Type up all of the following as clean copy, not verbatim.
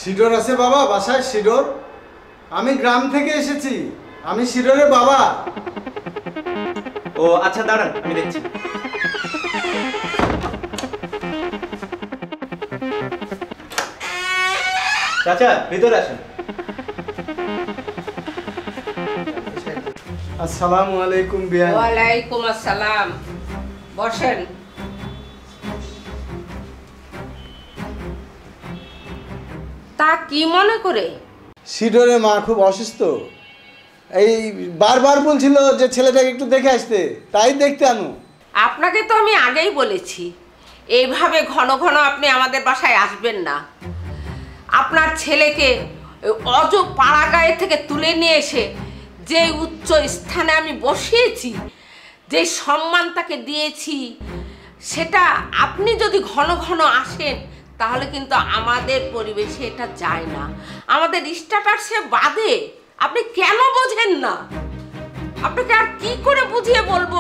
শিডোর আছে বাবা বাসায়? শিডোর? আমি গ্রাম থেকে এসেছি, আমি শিডোরের বাবা। ও আচ্ছা, দাঁড়ান আমি দেখছি। চাচা ভিতরে আসেন। আসসালামু আলাইকুম বিয়ান। ওয়ালাইকুম আসসালাম, বসেন। তা কি মনে করে? শিডোরের মা খুব অসুস্থ, এই বারবার বলছিল যে ছেলেটাকে একটু দেখে আসতে, তাই দেখতে আনো। আপনাকে তো আমি আগেই বলেছি এইভাবে ঘন ঘন আপনি আমাদের বাসায় আসবেন না। আপনার ছেলেকে অজ পাড়াগাঁয়ে থেকে তুলে নিয়ে এসে যে উচ্চ স্থানে আমি বসিয়েছি, যে সম্মান তাকে দিয়েছি, সেটা আপনি যদি ঘন ঘন আসেন তাহলে কিন্তু আমাদের পরিবেশে এটা যায় না, আমাদের স্ট্যাটাসে বাদে। আপনি কেন বোঝেন না? আপনাকে আর কি করে বুঝিয়ে বলবো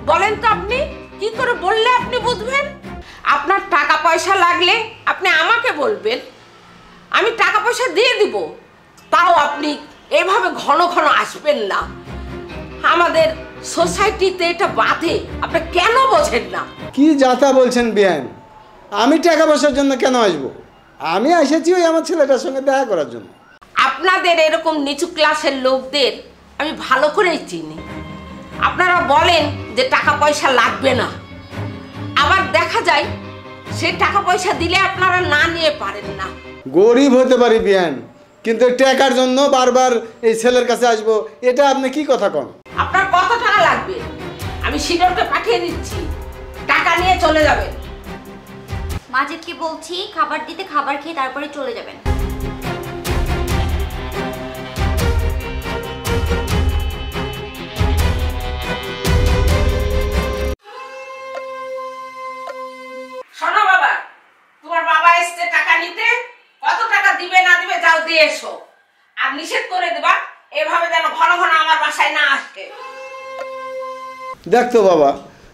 বলেন তো? আপনি কি করে বললে আপনি বুঝবেন? আপনার টাকা পয়সা লাগলে আপনি আমাকে বলবেন, আমি টাকা পয়সা দিয়ে দিব, তাও আপনি এভাবে ঘন ঘন আসবেন না। আমাদের সোসাইটিতে এটা বাধে, আপনি কেন বোঝেন না? কি যাতা বলছেন বিয়ান? আমি টাকা পয়সার জন্য কেন আসবো? আমি এসেছি ওই আমার ছেলেটার সঙ্গে দেখা করার জন্য। আপনাদের এরকম নিচু ক্লাসের লোকদের আমি ভালো করেই চিনি। আপনারা বলেন যে টাকা পয়সা লাগবে না, আবার দেখা যায় সে টাকা পয়সা দিলে আপনারা না নিয়ে পারেন না। গরিব হতে পারি বিয়ান, কিন্তু টাকার জন্য বারবার এই ছেলের কাছে আসবো, এটা আপনি কি কথা কন? আপনার কত টাকা লাগবে আমি শিডোরকে পাঠিয়ে দিচ্ছি, টাকা নিয়ে চলে যাবেন। মাজিদকে বলছি খাবার দিতে, খাবার খেয়ে তারপরে চলে যাবেন। শোনো বাবা, তোমার বাবা এসছে টাকা নিতে, কত টাকা দিবে না দিবে যাও দিয়ে এসো, আর নিষেধ করে দেবা এভাবে যেন ঘন ঘন আমার বাসায় না আসে। দেখতো বাবা,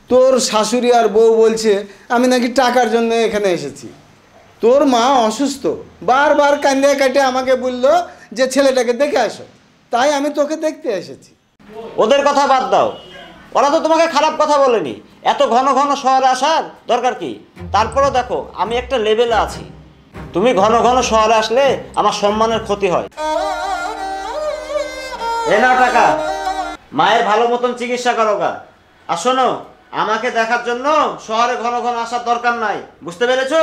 তোর শাশুড়ি আর বউ বলছে আমি নাকি টাকার জন্য এখানে এসেছি। তোর মা অসুস্থ, বারবার কান্দে কাটে আমাকে বললো যে ছেলেটাকে দেখে আসো, তাই আমি তোকে দেখতে এসেছি। ওদের কথা বাদ দাও, ওরা তো তোমাকে খারাপ কথা বলেনি। এত ঘন ঘন শহরে আসার দরকার কি? তারপরেও দেখো আমি একটা লেভেলে আছি, তুমি ঘন ঘন শহরে আসলে আমার সম্মানের ক্ষতি হয়। এ নাও টাকা, মায়ের ভালো মতন চিকিৎসা করো গা। আর শোনো, আমাকে দেখার জন্য শহরে ঘন ঘন আসার দরকার নাই, বুঝতে পেরেছো?